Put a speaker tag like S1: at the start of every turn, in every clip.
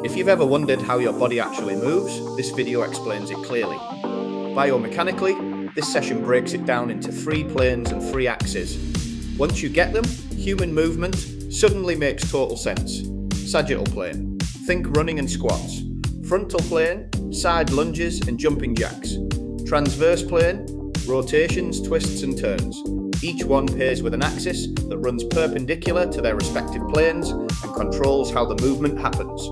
S1: If you've ever wondered how your body actually moves, this video explains it clearly. Biomechanically, this session breaks it down into 3 planes and 3 axes. Once you get them, human movement suddenly makes total sense. Sagittal plane, think running and squats. Frontal plane, side lunges and jumping jacks. Transverse plane, rotations, twists and turns. Each one pairs with an axis that runs perpendicular to their respective planes and controls how the movement happens.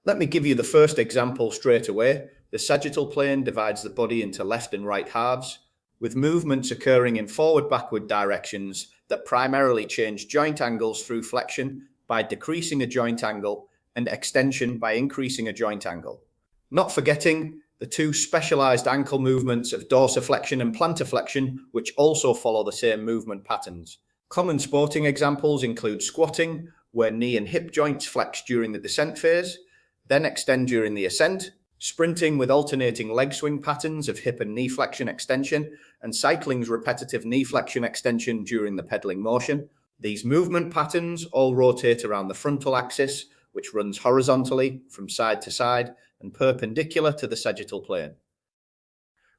S1: Let me give you the first example straight away. The sagittal plane divides the body into left and right halves, with movements occurring in forward-backward directions that primarily change joint angles through flexion by decreasing a joint angle and extension by increasing a joint angle. Not forgetting the 2 specialized ankle movements of dorsiflexion and plantarflexion, which also follow the same movement patterns. Common sporting examples include squatting, where knee and hip joints flex during the descent phase, then extend during the ascent, sprinting with alternating leg swing patterns of hip and knee flexion extension, and cycling's repetitive knee flexion extension during the pedaling motion. These movement patterns all rotate around the frontal axis, which runs horizontally from side to side and perpendicular to the sagittal plane.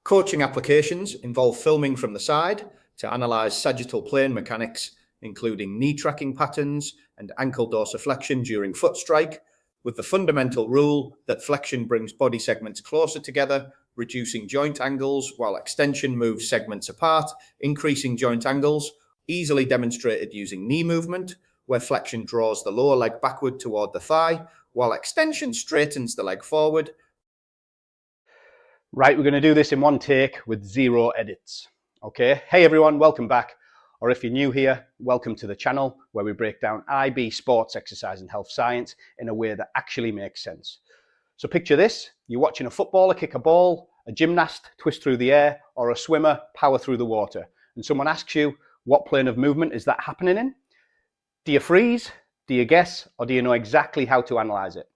S1: Coaching applications involve filming from the side to analyze sagittal plane mechanics, including knee tracking patterns and ankle dorsiflexion during foot strike, with the fundamental rule that flexion brings body segments closer together, reducing joint angles, while extension moves segments apart, increasing joint angles, easily demonstrated using knee movement, where flexion draws the lower leg backward toward the thigh, while extension straightens the leg forward.
S2: Right, we're going to do this in one take with 0 edits. Okay, hey everyone, welcome back. Or if you're new here, welcome to the channel where we break down IB, sports, exercise and health science in a way that actually makes sense. So picture this, you're watching a footballer kick a ball, a gymnast twist through the air, or a swimmer power through the water. And someone asks you, what plane of movement is that happening in? Do you freeze? Do you guess? Or do you know exactly how to analyze it?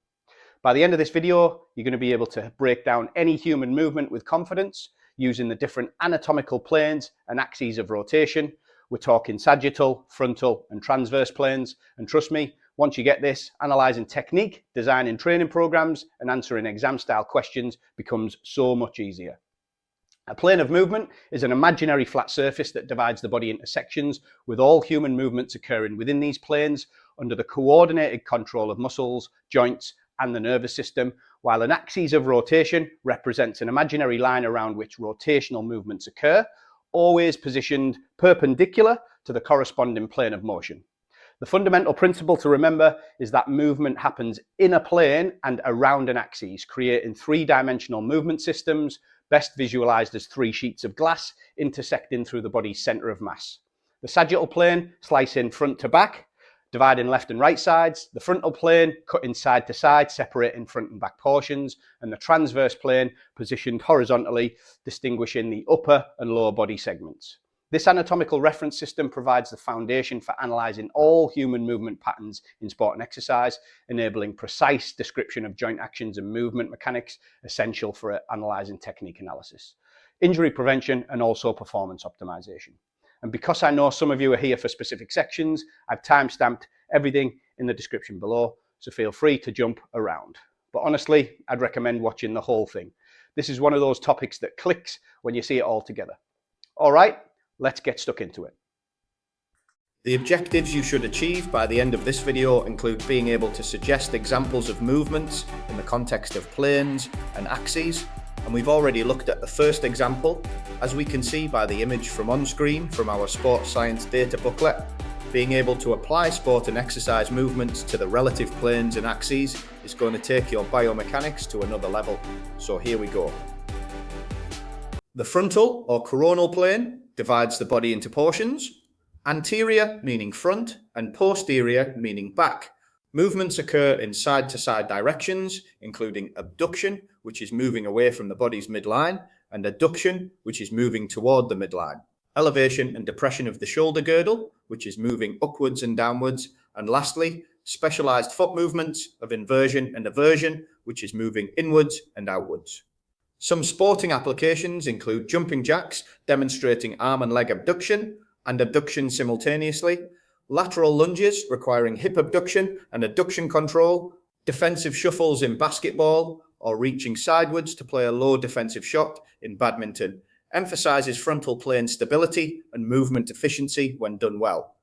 S2: By the end of this video, you're going to be able to break down any human movement with confidence using the different anatomical planes and axes of rotation. We're talking sagittal, frontal and transverse planes. And trust me, once you get this, analysing technique, designing training programs and answering exam style questions becomes so much easier. A plane of movement is an imaginary flat surface that divides the body into sections, with all human movements occurring within these planes under the coordinated control of muscles, joints and the nervous system, while an axis of rotation represents an imaginary line around which rotational movements occur, always positioned perpendicular to the corresponding plane of motion. The fundamental principle to remember is that movement happens in a plane and around an axis, creating 3-dimensional movement systems, best visualized as 3 sheets of glass intersecting through the body's center of mass. The sagittal plane slicing front to back, dividing left and right sides, the frontal plane cutting side to side, separating front and back portions, and the transverse plane positioned horizontally, distinguishing the upper and lower body segments. This anatomical reference system provides the foundation for analysing all human movement patterns in sport and exercise, enabling precise description of joint actions and movement mechanics essential for analysing technique analysis, injury prevention and also performance optimization. And because I know some of you are here for specific sections, I've time-stamped everything in the description below, so feel free to jump around. But honestly, I'd recommend watching the whole thing. This is one of those topics that clicks when you see it all together. All right, let's get stuck into it.
S1: The objectives you should achieve by the end of this video include being able to suggest examples of movements in the context of planes and axes. And we've already looked at the first example, as we can see by the image from on screen from our sports science data booklet. Being able to apply sport and exercise movements to the relative planes and axes is going to take your biomechanics to another level. So here we go. The frontal or coronal plane divides the body into portions, anterior meaning front and posterior meaning back. Movements occur in side-to-side directions, including abduction, which is moving away from the body's midline, and adduction, which is moving toward the midline. Elevation and depression of the shoulder girdle, which is moving upwards and downwards. And lastly, specialized foot movements of inversion and eversion, which is moving inwards and outwards. Some sporting applications include jumping jacks, demonstrating arm and leg abduction and abduction simultaneously, lateral lunges requiring hip abduction and adduction control, defensive shuffles in basketball, or reaching sidewards to play a low defensive shot in badminton, emphasizes frontal plane stability and movement efficiency when done well.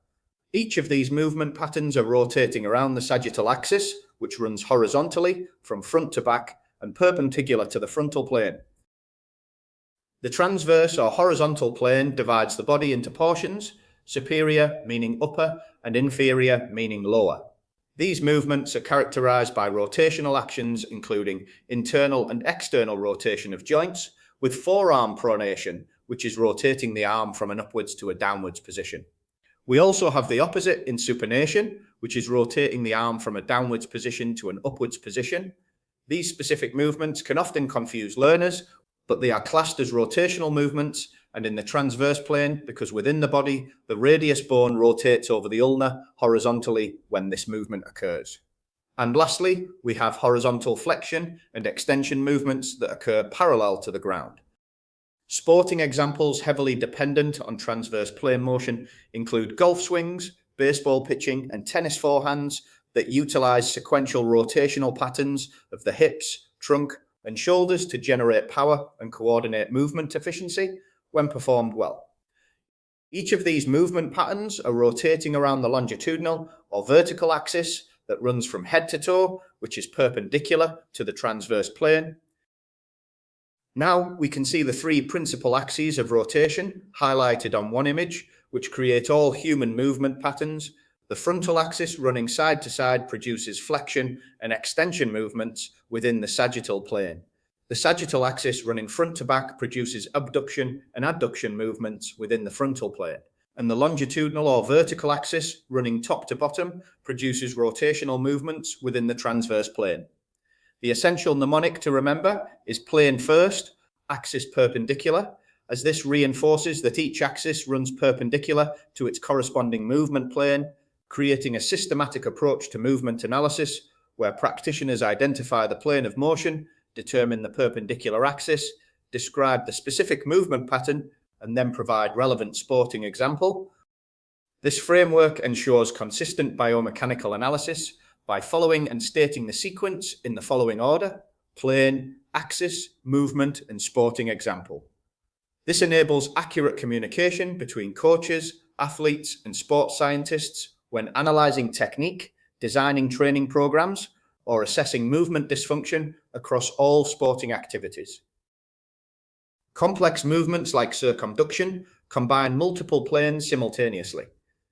S1: Each of these movement patterns are rotating around the sagittal axis, which runs horizontally from front to back and perpendicular to the frontal plane. The transverse or horizontal plane divides the body into portions, superior meaning upper and inferior meaning lower. These movements are characterized by rotational actions including internal and external rotation of joints, with forearm pronation, which is rotating the arm from an upwards to a downwards position. We also have the opposite in supination, which is rotating the arm from a downwards position to an upwards position. These specific movements can often confuse learners, but they are classed as rotational movements and in the transverse plane because within the body, the radius bone rotates over the ulna horizontally when this movement occurs. And lastly, we have horizontal flexion and extension movements that occur parallel to the ground. Sporting examples heavily dependent on transverse plane motion include golf swings, baseball pitching, and tennis forehands that utilize sequential rotational patterns of the hips, trunk, and shoulders to generate power and coordinate movement efficiency when performed well. Each of these movement patterns are rotating around the longitudinal or vertical axis that runs from head to toe, which is perpendicular to the transverse plane. Now we can see the three principal axes of rotation highlighted on one image, which create all human movement patterns. The frontal axis running side to side produces flexion and extension movements within the sagittal plane. The sagittal axis running front to back produces abduction and adduction movements within the frontal plane. And the longitudinal or vertical axis running top to bottom produces rotational movements within the transverse plane. The essential mnemonic to remember is plane first, axis perpendicular, as this reinforces that each axis runs perpendicular to its corresponding movement plane, creating a systematic approach to movement analysis where practitioners identify the plane of motion, determine the perpendicular axis, describe the specific movement pattern, and then provide relevant sporting example. This framework ensures consistent biomechanical analysis by following and stating the sequence in the following order: plane, axis, movement, and sporting example. This enables accurate communication between coaches, athletes, and sports scientists when analyzing technique, designing training programs, or assessing movement dysfunction across all sporting activities. Complex movements like circumduction combine multiple planes simultaneously.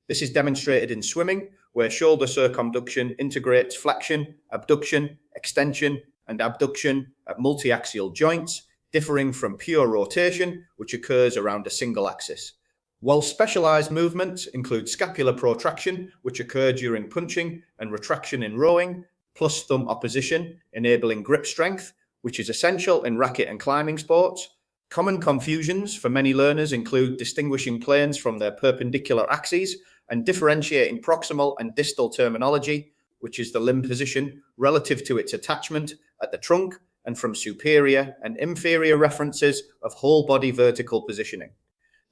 S1: This is demonstrated in swimming, where shoulder circumduction integrates flexion, abduction, extension, and abduction at multi-axial joints, differing from pure rotation, which occurs around a single axis. While specialized movements include scapular protraction, which occur during punching, and retraction in rowing, plus thumb opposition, enabling grip strength, which is essential in racket and climbing sports. Common confusions for many learners include distinguishing planes from their perpendicular axes and differentiating proximal and distal terminology, which is the limb position relative to its attachment at the trunk, and from superior and inferior references of whole body vertical positioning.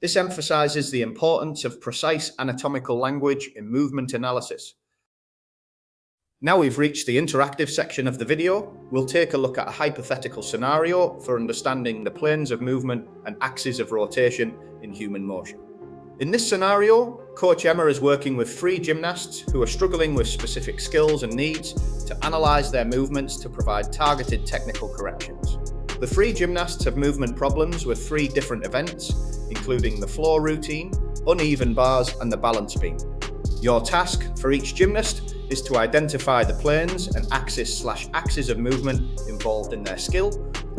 S1: This emphasizes the importance of precise anatomical language in movement analysis. Now we've reached the interactive section of the video, we'll take a look at a hypothetical scenario for understanding the planes of movement and axes of rotation in human motion. In this scenario, Coach Emma is working with 3 gymnasts who are struggling with specific skills and needs to analyze their movements to provide targeted technical corrections. The 3 gymnasts have movement problems with 3 different events, including the floor routine, uneven bars, and the balance beam. Your task for each gymnast is to identify the planes and axis/axes of movement involved in their skill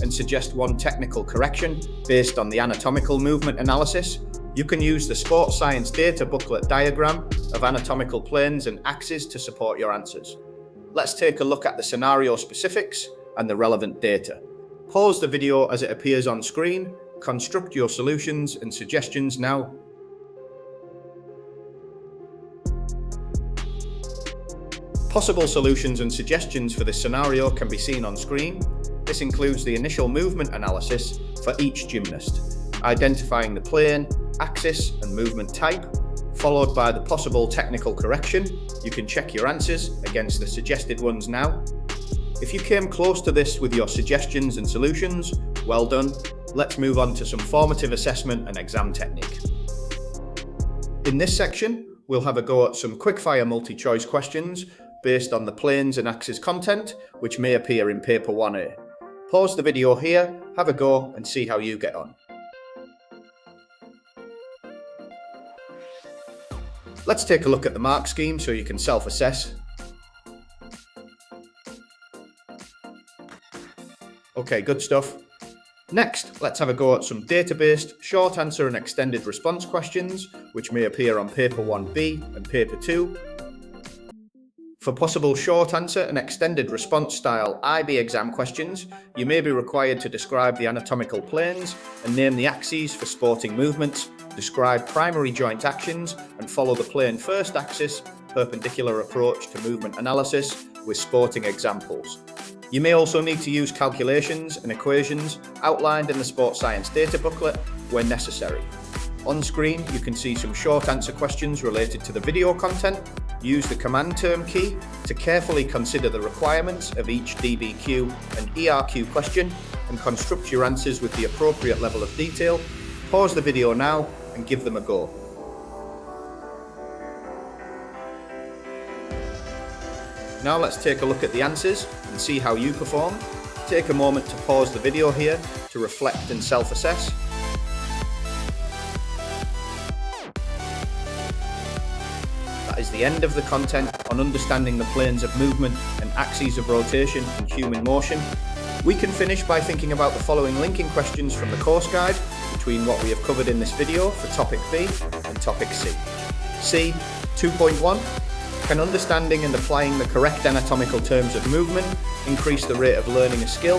S1: and suggest one technical correction based on the anatomical movement analysis. You can use the sports science data booklet diagram of anatomical planes and axes to support your answers. Let's take a look at the scenario specifics and the relevant data. Pause the video as it appears on screen, construct your solutions and suggestions now. Possible solutions and suggestions for this scenario can be seen on screen. This includes the initial movement analysis for each gymnast, identifying the plane, axis, and movement type, followed by the possible technical correction. You can check your answers against the suggested ones now. If you came close to this with your suggestions and solutions, well done. Let's move on to some formative assessment and exam technique. In this section, we'll have a go at some quickfire multi-choice questions based on the planes and axes content, which may appear in paper 1A. Pause the video here, have a go and see how you get on. Let's take a look at the mark scheme so you can self-assess. Okay, good stuff. Next, let's have a go at some data-based short answer and extended response questions, which may appear on paper 1B and paper 2. For possible short answer and extended response style IB exam questions, you may be required to describe the anatomical planes and name the axes for sporting movements, describe primary joint actions and follow the plane first axis perpendicular approach to movement analysis with sporting examples. You may also need to use calculations and equations outlined in the sports science data booklet when necessary. On screen, you can see some short answer questions related to the video content. Use the command term key to carefully consider the requirements of each DBQ and ERQ question and construct your answers with the appropriate level of detail. Pause the video now and give them a go. Now let's take a look at the answers and see how you perform. Take a moment to pause the video here to reflect and self-assess. That is the end of the content on understanding the planes of movement and axes of rotation in human motion. We can finish by thinking about the following linking questions from the course guide between what we have covered in this video for topic B and topic C. C. 2.1. Can understanding and applying the correct anatomical terms of movement increase the rate of learning a skill?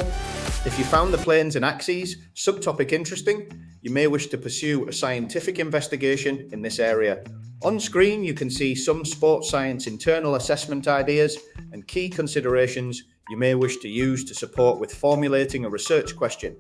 S1: If you found the planes and axes subtopic interesting, you may wish to pursue a scientific investigation in this area. On screen, you can see some sports science internal assessment ideas and key considerations you may wish to use to support with formulating a research question.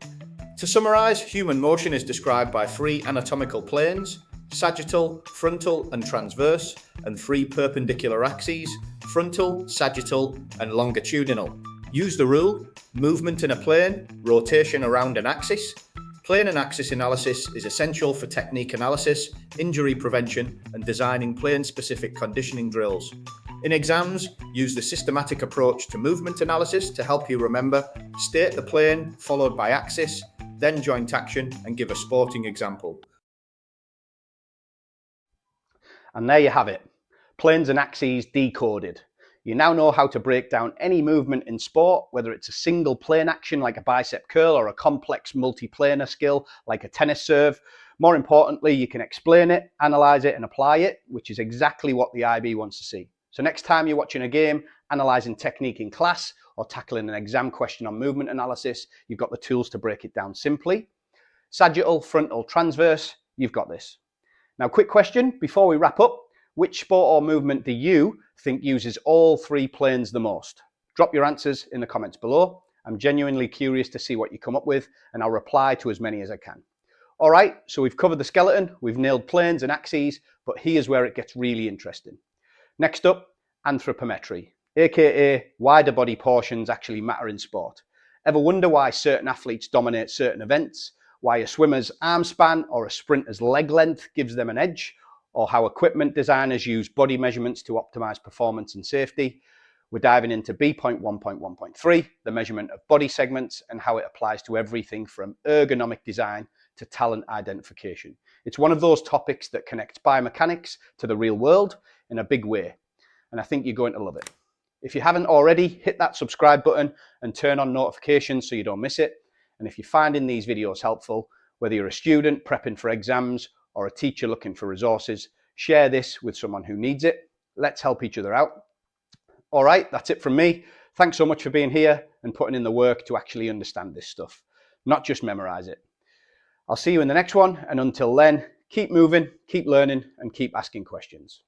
S1: To summarise, human motion is described by 3 anatomical planes: sagittal, frontal and transverse, and 3 perpendicular axes: frontal, sagittal and longitudinal. Use the rule: movement in a plane, rotation around an axis. Plane and axis analysis is essential for technique analysis, injury prevention and designing plane-specific conditioning drills. In exams, use the systematic approach to movement analysis to help you remember. State the plane followed by axis, then joint action and give a sporting example.
S2: And there you have it, planes and axes decoded. You now know how to break down any movement in sport, whether it's a single plane action like a bicep curl or a complex multiplanar skill like a tennis serve. More importantly, you can explain it, analyse it and apply it, which is exactly what the IB wants to see. So next time you're watching a game, analysing technique in class or tackling an exam question on movement analysis, you've got the tools to break it down simply. Sagittal, frontal, transverse, you've got this. Now, quick question before we wrap up. Which sport or movement do you think uses all 3 planes the most? Drop your answers in the comments below. I'm genuinely curious to see what you come up with and I'll reply to as many as I can. All right, so we've covered the skeleton, we've nailed planes and axes, but here's where it gets really interesting. Next up, anthropometry, aka why do body portions actually matter in sport? Ever wonder why certain athletes dominate certain events? Why a swimmer's arm span or a sprinter's leg length gives them an edge? Or how equipment designers use body measurements to optimize performance and safety. We're diving into B.1.1.2, the measurement of body segments and how it applies to everything from ergonomic design to talent identification. It's one of those topics that connects biomechanics to the real world in a big way, and I think you're going to love it. If you haven't already, hit that subscribe button and turn on notifications so you don't miss it. And if you're finding these videos helpful, whether you're a student prepping for exams or a teacher looking for resources, share this with someone who needs it. Let's help each other out. All right, that's it from me. Thanks so much for being here and putting in the work to actually understand this stuff, not just memorize it. I'll see you in the next one, and until then, keep moving, keep learning, and keep asking questions.